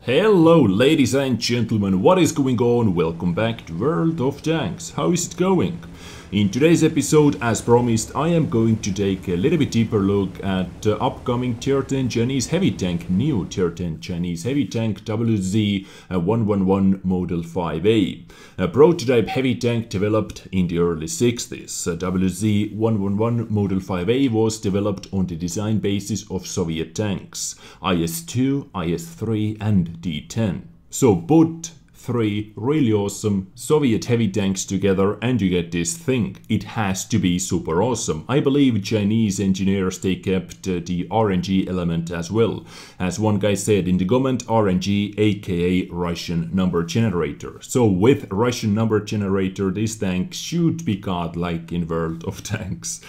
Hello ladies and gentlemen, what is going on? Welcome back to World of Tanks. How is it going? In today's episode, as promised, I am going to take a little bit deeper look at upcoming Tier 10 Chinese heavy tank, new Tier 10 Chinese heavy tank WZ-111 Model 5A. A prototype heavy tank developed in the early 60s. WZ-111 Model 5A was developed on the design basis of Soviet tanks, IS-2, IS-3 and D-10. So put three really awesome Soviet heavy tanks together and you get this thing. It has to be super awesome. I believe Chinese engineers, they kept the RNG element as well. As one guy said in the comment, RNG aka Russian number generator. So with Russian number generator, this tank should be godlike in World of Tanks.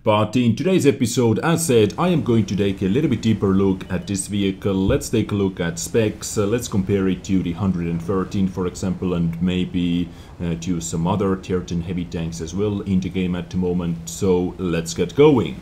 But in today's episode, as said, I am going to take a little bit deeper look at this vehicle. Let's take a look at specs. Let's compare it to the 113, for example, and maybe to some other Tier 10 heavy tanks as well in the game at the moment. So let's get going.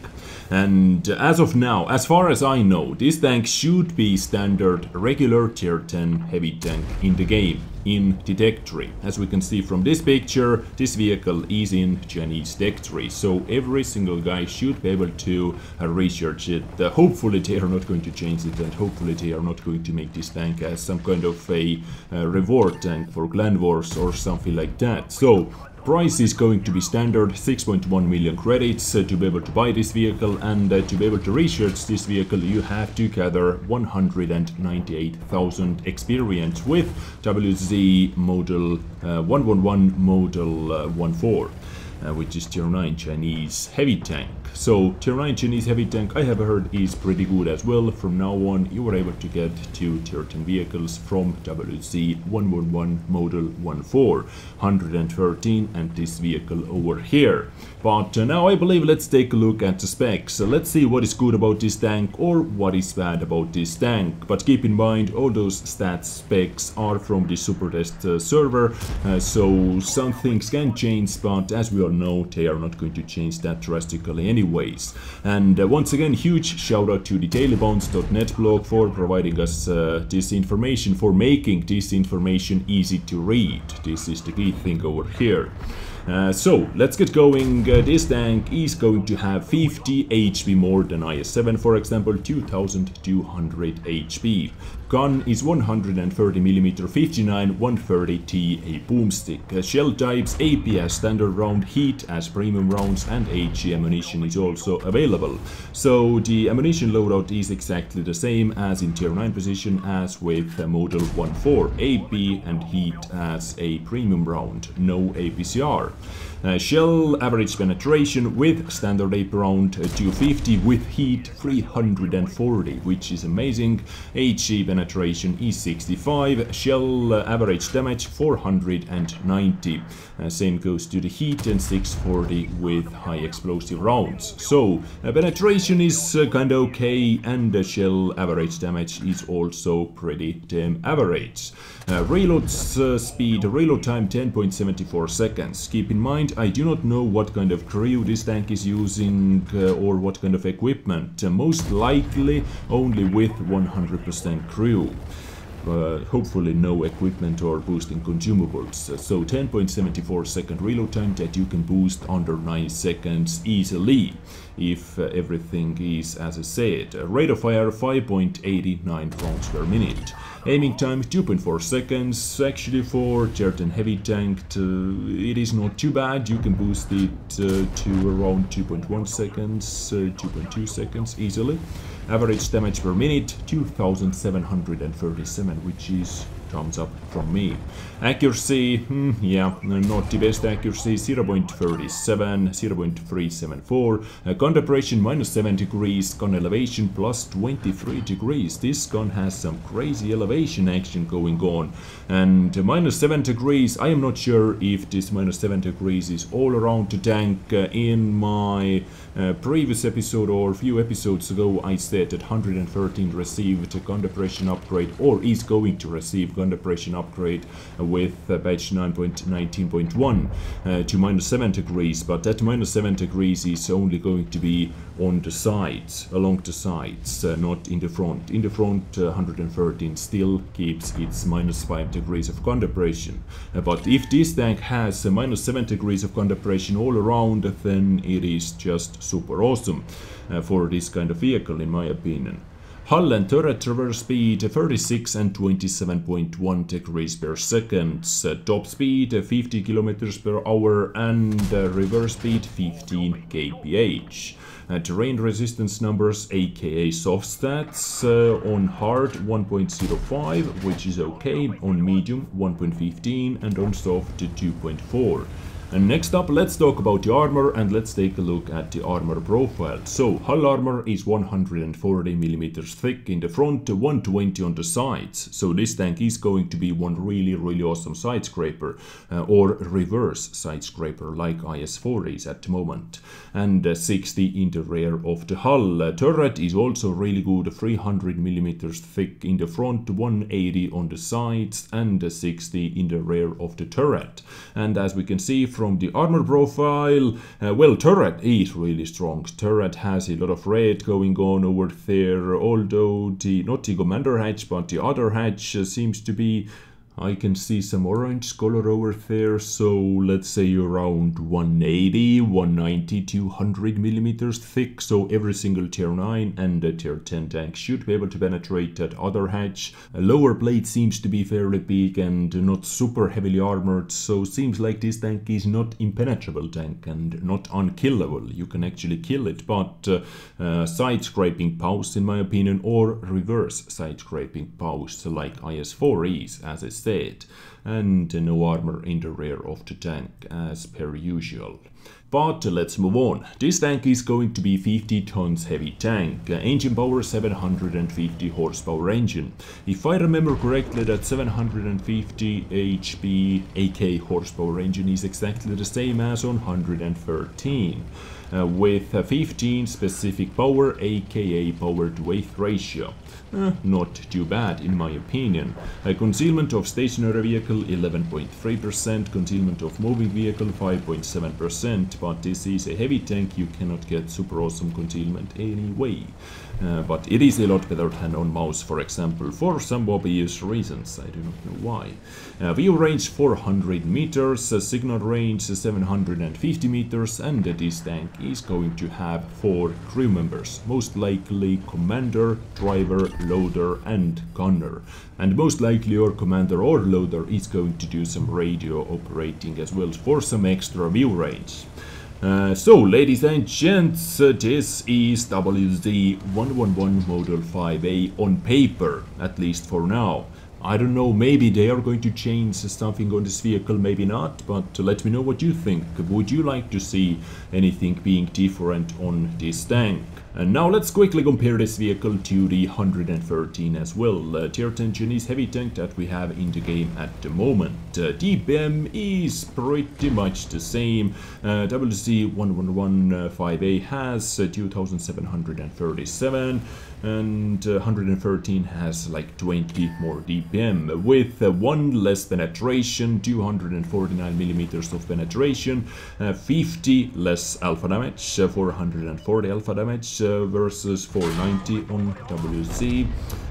And as of now, as far as I know, this tank should be standard regular Tier 10 heavy tank in the game, in the tech tree. As we can see from this picture, this vehicle is in Chinese tech tree, so every single guy should be able to research it. Hopefully they are not going to change it, and hopefully they are not going to make this tank as some kind of a reward tank for clan wars or something like that. So price is going to be standard 6.1 million credits to be able to buy this vehicle, and to be able to research this vehicle you have to gather 198,000 experience with WZ model 111 model 14. Which is Tier 9 Chinese heavy tank. So Tier 9 Chinese heavy tank, I have heard, is pretty good as well. From now on you are able to get 2 Tier 10 vehicles from WZ-111 model 14, 113 and this vehicle over here. But now I believe let's take a look at the specs. Let's see what is good about this tank or what is bad about this tank. But keep in mind, all those stats specs are from the super test server, so some things can change, but as we all know, they are not going to change that drastically anyways. And once again, huge shout out to the dailybounce.net blog for providing us this information, for making this information easy to read. This is the key thing over here. So let's get going. This tank is going to have 50 HP more than IS-7, for example, 2200 HP. Gun is 130mm 59 130T a boomstick. Shell types AP as standard round, heat as premium rounds, and HE ammunition is also available. So the ammunition loadout is exactly the same as in Tier 9 position as with Model 14, AP and heat as a premium round, no APCR. Shell average penetration with standard AP round 250, with heat 340, which is amazing. HE penetration is 65, shell average damage 490. Same goes to the heat, and 640 with high explosive rounds. So penetration is kinda okay, and the shell average damage is also pretty damn average. Reload speed, reload time 10.74 seconds. Keep in mind, I do not know what kind of crew this tank is using or what kind of equipment. Most likely only with 100% crew. Hopefully no equipment or boosting consumables. So 10.74 second reload time that you can boost under 9 seconds easily if everything is as I said. Rate of fire 5.89 rounds per minute. Aiming time 2.4 seconds. Actually for Tier 10 heavy tank it is not too bad. You can boost it to around 2.1 seconds, 2.2 seconds easily. Average damage per minute 2737, which is thumbs up from me. Accuracy, yeah, not the best accuracy, 0.37, 0.374. Gun depression -7 degrees, gun elevation +23 degrees. This gun has some crazy elevation action going on. And -7 degrees, I am not sure if this -7 degrees is all around the tank. In my previous episode or a few episodes ago, I said that 113 received a gun depression upgrade or is going to receive gun gun depression upgrade with patch 9.19.1 to -7 degrees, but that -7 degrees is only going to be on the sides, along the sides, not in the front. In the front, 113 still keeps its -5 degrees of gun depression. But if this tank has -7 degrees of gun depression all around, then it is just super awesome for this kind of vehicle, in my opinion. Hull and turret traverse speed 36 and 27.1 degrees per second, top speed 50 kilometers per hour, and reverse speed 15 kph. Terrain resistance numbers, aka soft stats, on hard 1.05, which is okay, on medium 1.15, and on soft 2.4. And next up, let's talk about the armor, and let's take a look at the armor profile. So, hull armor is 140 millimeters thick in the front, 120 on the sides. So this tank is going to be one really awesome side scraper, or reverse side scraper like IS-4 is at the moment. And 60 in the rear of the hull. Turret is also really good, 300 millimeters thick in the front, 180 on the sides, and 60 in the rear of the turret. And as we can see from the armor profile, well, turret is really strong. Turret has a lot of red going on over there, although not the commander hatch, but the other hatch seems to be, I can see some orange color over there, so let's say around 180, 190, 200 millimeters thick, so every single tier 9 and tier 10 tank should be able to penetrate that other hatch. A lower plate seems to be fairly big and not super heavily armored, so seems like this tank is not impenetrable tank and not unkillable. You can actually kill it, but side scraping pause in my opinion, or reverse side scraping pause like IS-4 is, as I said, and no armor in the rear of the tank as per usual. But let's move on. This tank is going to be 50 tons heavy tank, engine power 750 horsepower engine. If I remember correctly, that 750 HP AK horsepower engine is exactly the same as on 113. With 15 specific power, aka power to weight ratio. Not too bad in my opinion. Concealment of stationary vehicle 11.3%, concealment of moving vehicle 5.7%, but this is a heavy tank, you cannot get super awesome concealment anyway. But it is a lot better than on mouse, for example, for some obvious reasons, I do not know why. View range 400 meters, signal range 750 meters, and this tank is going to have 4 crew members, most likely commander, driver, loader and gunner. And most likely your commander or loader is going to do some radio operating as well for some extra view range. So, ladies and gents, this is WZ-111 Model 5A on paper, at least for now. I don't know, maybe they are going to change something on this vehicle, maybe not, but let me know what you think. Would you like to see anything being different on this tank? And now let's quickly compare this vehicle to the 113 as well. Tier 10 Chinese heavy tank that we have in the game at the moment. DPM is pretty much the same. WZ-111 5A has 2737 and 113 has like 20 more DPM with 1 less penetration, 249 millimeters of penetration, 50 less alpha damage, 440 alpha damage versus 490 on WZ.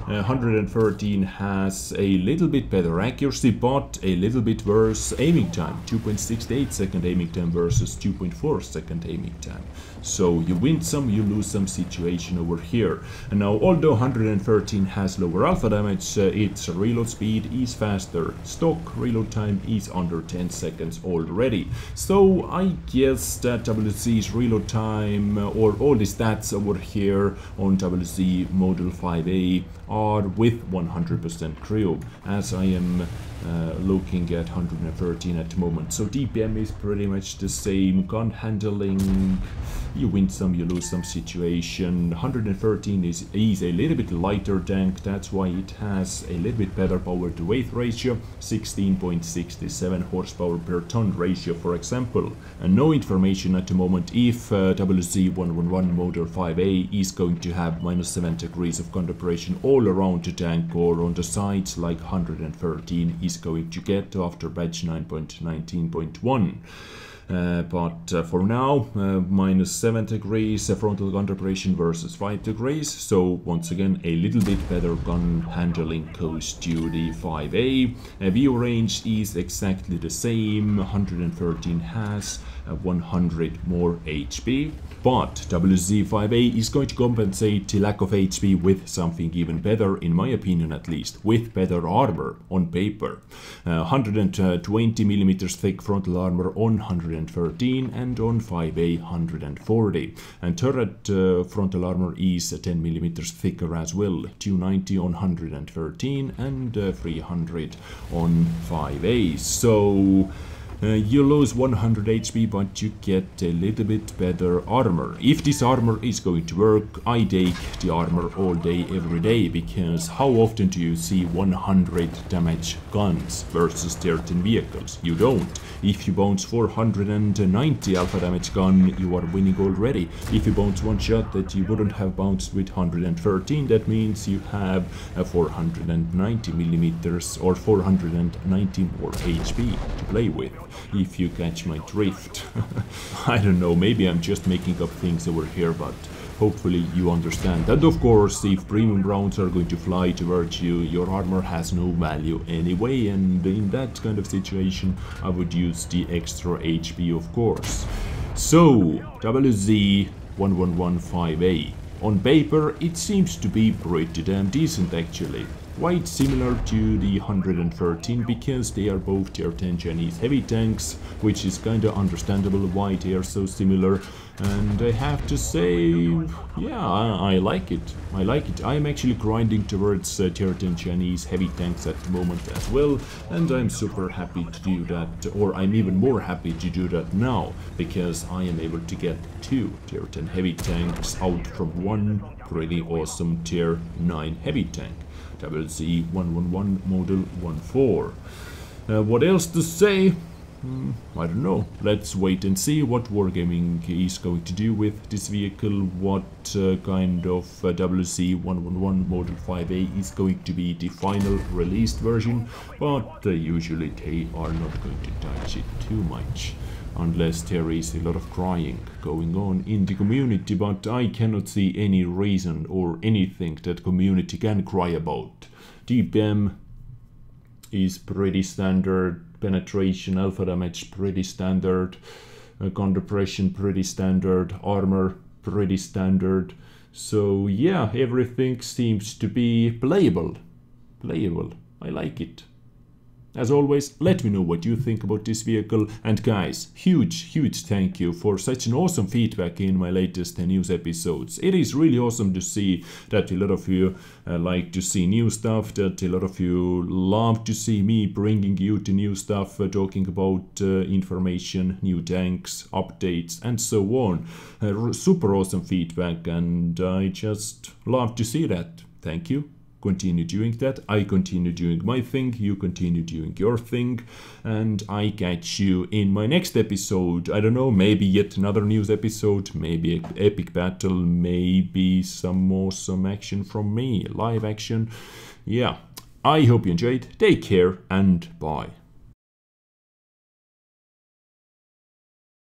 113 has a little bit better accuracy, but a little bit worse aiming time, 2.68 second aiming time versus 2.4 second aiming time. So you win some, you lose some situation over here. And now, although 113 has lower alpha damage, its reload speed is faster. Stock reload time is under 10 seconds already. So I guess that WZ's reload time, or all the stats over here on WZ Model 5A are with 100% crew, as I am looking at 113 at the moment. So DPM is pretty much the same. Gun handling, You win some, you lose some situation. 113 is a little bit lighter tank, that's why it has a little bit better power to weight ratio, 16.67 horsepower per ton ratio for example. And no information at the moment if WZ-111 Model 5A is going to have -7 degrees of compression all around the tank or on the sides like 113 is going to get after batch 9.19.1. But for now, -7 degrees frontal compression versus 5 degrees. So once again, a little bit better gun handling goes to the 5A. View range is exactly the same. 113 has 100 more HP. But WZ-5A is going to compensate the lack of HP with something even better, in my opinion at least, with better armor on paper. 120mm thick frontal armor on 113 and on 5A 140. And turret frontal armor is 10mm thicker as well, 290 on 113 and 300 on 5A. So you lose 100 HP, but you get a little bit better armor. If this armor is going to work, I take the armor all day, every day, because how often do you see 100 damage guns versus tier 10 vehicles? You don't. If you bounce 490 alpha damage gun, you are winning already. If you bounce one shot that you wouldn't have bounced with 113, that means you have 490mm or 490 more HP to play with. If you catch my drift. I don't know, maybe I'm just making up things over here, but hopefully you understand. And of course, if premium rounds are going to fly towards you, your armor has no value anyway, and in that kind of situation I would use the extra HP, of course. So WZ-111-5A. On paper it seems to be pretty damn decent actually. Quite similar to the 113 because they are both tier 10 Chinese heavy tanks, which is kinda understandable why they are so similar. And I have to say, yeah, I like it. I like it. I'm actually grinding towards tier 10 Chinese heavy tanks at the moment as well, and I'm super happy to do that, or I'm even more happy to do that now, because I am able to get 2 tier 10 heavy tanks out from one pretty awesome tier 9 heavy tank. WZ-111 Model 14. What else to say? I don't know. Let's wait and see what Wargaming is going to do with this vehicle, what kind of WZ-111 Model 5A is going to be the final released version, but usually they are not going to touch it too much. Unless there is a lot of crying going on in the community, but I cannot see any reason or anything that community can cry about. DPM is pretty standard, penetration, alpha damage pretty standard, compression pretty standard, armor pretty standard. So yeah, everything seems to be playable. Playable. I like it. As always, let me know what you think about this vehicle, and guys, huge thank you for such an awesome feedback in my latest news episodes. It is really awesome to see that a lot of you like to see new stuff, that a lot of you love to see me bringing you the new stuff, talking about information, new tanks, updates and so on. Super awesome feedback, and I just love to see that. Thank you. Continue doing that. I continue doing my thing, you continue doing your thing, and I catch you in my next episode. I don't know, maybe yet another news episode, maybe an epic battle, maybe some awesome action from me, live action. Yeah, I hope you enjoyed. Take care and bye.